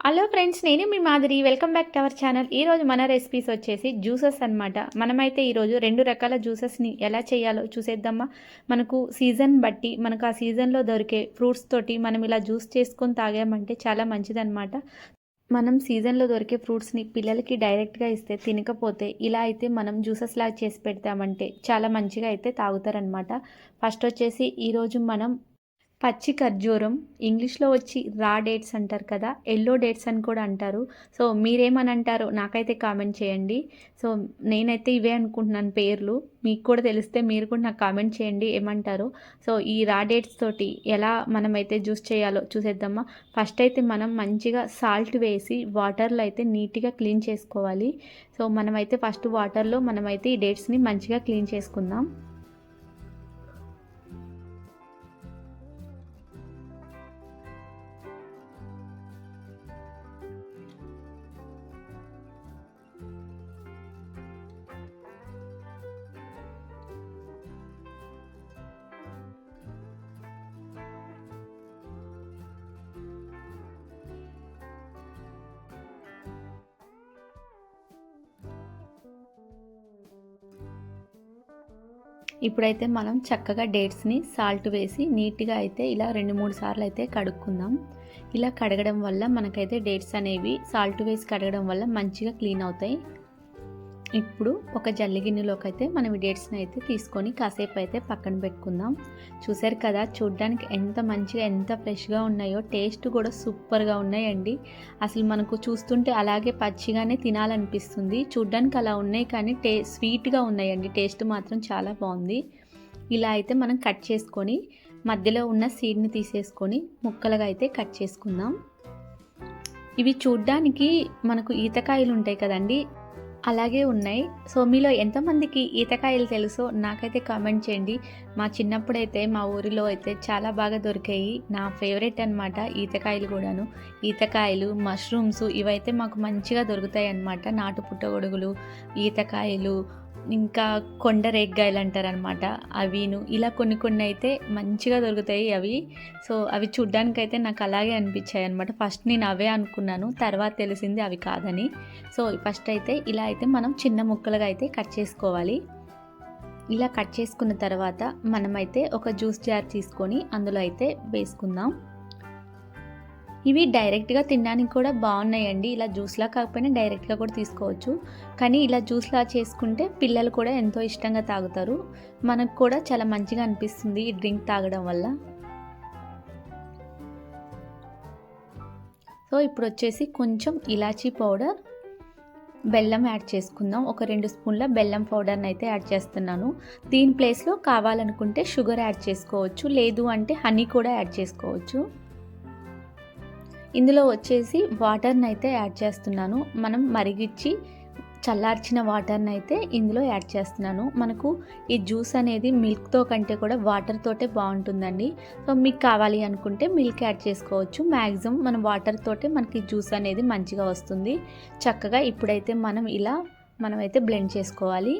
Hello friends, నేను మీ మాదిరి. Welcome back to our channel. ఈరోజు మన రెసిపీస్ వచ్చేసి జ్యూసెస్ అనమాట. మనమైతే ఈరోజు 2 రకాల జ్యూసెస్ని ఎలా చేయాలో చూసేద్దామా. మనకు సీజన్ బట్టి మనకు ఆ సీజన్లో దొరికే ఫ్రూట్స్ తోటి మనం ఇలా జ్యూస్ చేసుకొని తాగామంటే చాలా మంచిదన్నమాట. మనం సీజన్లో దొరికే ఫ్రూట్స్ని పిల్లలకి డైరెక్ట్గా ఇస్తే తినకపోతే ఇలా అయితే మనం జ్యూసెస్ లాగా చేసి పెడతామంటే చాలా మంచిగా అయితే తాగుతారనమాట. ఫస్ట్ వచ్చేసి ఈరోజు మనం పచ్చి ఖర్జూరం, ఇంగ్లీష్‌లో వచ్చి రా డేట్స్ అంటారు కదా! యెల్లో డేట్స్ అని కూడా అంటారు. సో, మీరేమని అంటారో నాకైతే కామెంట్ చేయండి. సో, నేనైతే ఇవే అనుకుంటున్నాను పేర్లు. మీకు కూడా తెలిస్తే మీరు కూడా నాకు కామెంట్ చేయండి ఏమంటారో. సో, ఈ రా డేట్స్ తోటి ఎలా మనమైతే జ్యూస్ చేయాలో చూసేద్దామా. ఫస్ట్ అయితే మనం మంచిగా సాల్ట్ వేసి వాటర్‌లో అయితే నీట్‌గా క్లీన్ చేసుకోవాలి. సో, మనమైతే ఫస్ట్ వాటర్‌లో మనమైతే ఈ డేట్స్‌ని మంచిగా క్లీన్ చేసుకుందాం. ఇప్పుడైతే మనం చక్కగా డేట్స్ని సాల్ట్ వేసి నీట్గా అయితే ఇలా 2-3 సార్లు అయితే కడుక్కుందాం. ఇలా కడగడం వల్ల మనకైతే డేట్స్ అనేవి సాల్ట్ వేసి కడగడం వల్ల మంచిగా క్లీన్ అవుతాయి. ఇప్పుడు ఒక జల్లి గిన్నెలోకి అయితే మనం ఈ డేట్స్ని అయితే తీసుకొని కాసేపు అయితే పక్కన పెట్టుకుందాం. చూసారు కదా, చూడ్డానికి ఎంత మంచిగా ఎంత ఫ్రెష్గా ఉన్నాయో, టేస్ట్ కూడా సూపర్గా ఉన్నాయండి. అసలు మనకు చూస్తుంటే అలాగే పచ్చిగానే తినాలనిపిస్తుంది. చూడ్డానికి అలా ఉన్నాయి కానీ స్వీట్గా ఉన్నాయండి. టేస్ట్ మాత్రం చాలా బాగుంది. ఇలా అయితే మనం కట్ చేసుకొని మధ్యలో ఉన్న సీడ్ని తీసేసుకొని ముక్కలుగా అయితే కట్ చేసుకుందాం. ఇవి చూడ్డానికి మనకు ఈతకాయలు ఉంటాయి కదండి, అలాగే ఉన్నాయి. సో, మీలో ఎంతమందికి ఈతకాయలు తెలుసో నాకైతే కామెంట్ చేయండి. మా చిన్నప్పుడైతే మా ఊరిలో అయితే చాలా బాగా దొరికాయి. నా ఫేవరెట్ అనమాట ఈతకాయలు కూడాను. ఈతకాయలు, మష్రూమ్స్ ఇవైతే మాకు మంచిగా దొరుకుతాయి అన్నమాట. నాటు పుట్టగొడుగులు, ఈతకాయలు, ఇంకా కొండ రేగ్గాయలు అంటారనమాట అవిను. ఇలా కొన్ని కొన్ని అయితే మంచిగా దొరుకుతాయి అవి. సో, అవి చూడ్డానికైతే నాకు అలాగే అనిపించాయి అనమాట. ఫస్ట్ నేను అవే అనుకున్నాను, తర్వాత తెలిసింది అవి కాదని. సో, ఫస్ట్ అయితే ఇలా అయితే మనం చిన్న ముక్కలుగా అయితే కట్ చేసుకోవాలి. ఇలా కట్ చేసుకున్న తర్వాత మనమైతే ఒక జ్యూస్ జార్ తీసుకొని అందులో అయితే వేసుకుందాం. ఇవి డైరెక్ట్గా తినడానికి కూడా బాగున్నాయండి. ఇలా జ్యూస్లా కాకపోయినా డైరెక్ట్గా కూడా తీసుకోవచ్చు. కానీ ఇలా జ్యూస్లా చేసుకుంటే పిల్లలు కూడా ఎంతో ఇష్టంగా తాగుతారు. మనకు కూడా చాలా మంచిగా అనిపిస్తుంది ఈ డ్రింక్ తాగడం వల్ల. సో, ఇప్పుడు వచ్చేసి కొంచెం ఇలాచీ పౌడర్, బెల్లం యాడ్ చేసుకుందాం. ఒక 2 స్పూన్ల బెల్లం పౌడర్ని అయితే యాడ్ చేస్తున్నాను. దీని ప్లేస్లో కావాలనుకుంటే షుగర్ యాడ్ చేసుకోవచ్చు, లేదు అంటే హనీ కూడా యాడ్ చేసుకోవచ్చు. ఇందులో వచ్చేసి వాటర్ని అయితే యాడ్ చేస్తున్నాను. మనం మరిగిచ్చి చల్లార్చిన వాటర్ని అయితే ఇందులో యాడ్ చేస్తున్నాను. మనకు ఈ జ్యూస్ అనేది మిల్క్తో కంటే కూడా వాటర్ తోటే బాగుంటుందండి. సో, మీకు కావాలి అనుకుంటే మిల్క్ యాడ్ చేసుకోవచ్చు. మ్యాక్సిమం మనం వాటర్ తోటే మనకి జ్యూస్ అనేది మంచిగా వస్తుంది. చక్కగా ఇప్పుడైతే మనమైతే బ్లెండ్ చేసుకోవాలి.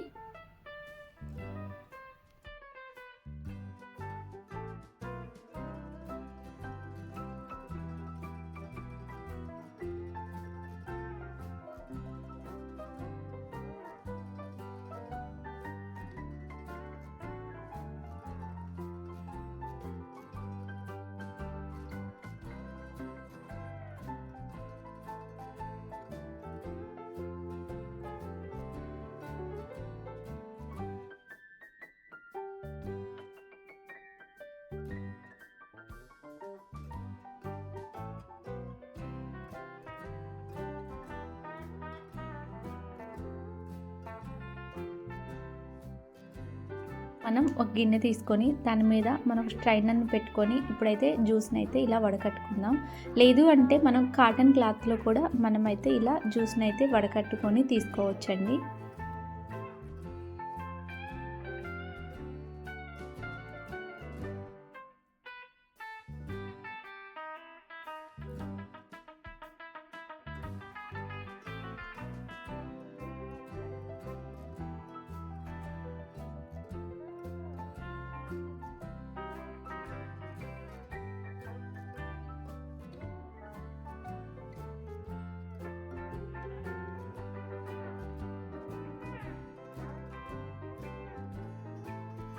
మనం ఒక గిన్నె తీసుకొని దాని మీద మనం స్ట్రైనర్ని పెట్టుకొని ఇప్పుడైతే జ్యూస్ని అయితే ఇలా వడకట్టుకుందాం. లేదు అంటే మనం కాటన్ క్లాత్లో కూడా మనమైతే ఇలా జ్యూస్ని అయితే వడకట్టుకొని తీసుకోవచ్చండి.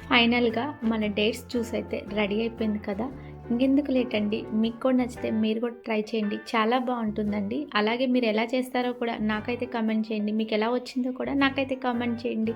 ఫైనల్గా మన డేట్స్ జ్యూస్ అయితే రెడీ అయిపోయింది కదా. ఇంకెందుకు లేట్ అండి, మీకు కూడా నచ్చితే మీరు కూడా ట్రై చేయండి, చాలా బాగుంటుందండి. అలాగే మీరు ఎలా చేస్తారో కూడా నాకైతే కామెంట్ చేయండి, మీకు ఎలా వచ్చిందో కూడా నాకైతే కామెంట్ చేయండి.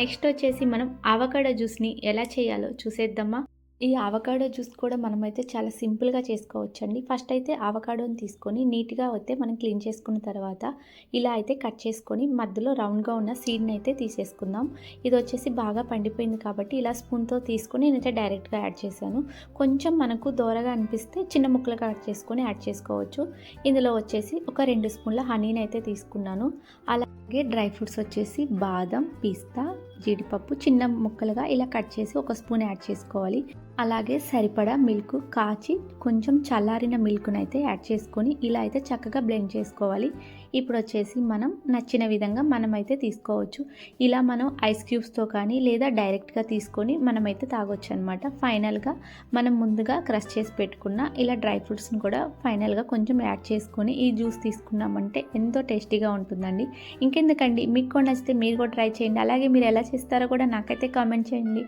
నెక్స్ట్ వచ్చేసి మనం అవకాడో జ్యూస్ని ఎలా చేయాలో చూసేద్దామా. ఈ అవకాడో జ్యూస్ కూడా మనమైతే చాలా సింపుల్గా చేసుకోవచ్చండి. ఫస్ట్ అయితే అవకాడోని తీసుకొని నీట్గా అయితే మనం క్లీన్ చేసుకున్న తర్వాత ఇలా అయితే కట్ చేసుకొని మధ్యలో రౌండ్గా ఉన్న సీడ్ని అయితే తీసేసుకుందాం. ఇది వచ్చేసి బాగా పండిపోయింది కాబట్టి ఇలా స్పూన్తో తీసుకొని నేనైతే డైరెక్ట్గా యాడ్ చేశాను. కొంచెం మనకు దోరగా అనిపిస్తే చిన్న ముక్కలుగా కట్ చేసుకొని యాడ్ చేసుకోవచ్చు. ఇందులో వచ్చేసి ఒక 2 స్పూన్ల హనీని అయితే తీసుకున్నాను. అలాగే డ్రై ఫ్రూట్స్ వచ్చేసి బాదం, పిస్తా, జీడిపప్పు చిన్న ముక్కలుగా ఇలా కట్ చేసి ఒక స్పూన్ యాడ్ చేసుకోవాలి. అలాగే సరిపడా మిల్క్ కాచి కొంచెం చల్లారిన మిల్క్ని అయితే యాడ్ చేసుకొని ఇలా అయితే చక్కగా బ్లెండ్ చేసుకోవాలి. ఇప్పుడు వచ్చేసి మనం నచ్చిన విధంగా మనమైతే తీసుకోవచ్చు. ఇలా మనం ఐస్ క్యూబ్స్తో కానీ లేదా డైరెక్ట్గా తీసుకొని మనమైతే తాగొచ్చు అనమాట. ఫైనల్గా మనం ముందుగా క్రష్ చేసి పెట్టుకున్న ఇలా డ్రై ఫ్రూట్స్ని కూడా ఫైనల్గా కొంచెం యాడ్ చేసుకొని ఈ జ్యూస్ తీసుకున్నామంటే ఎంతో టేస్టీగా ఉంటుందండి. ఇంకెందుకండి, మీకు కూడా నచ్చితే మీరు కూడా ట్రై చేయండి. అలాగే మీరు ఎలా చేస్తారో కూడా నాకైతే కామెంట్ చేయండి.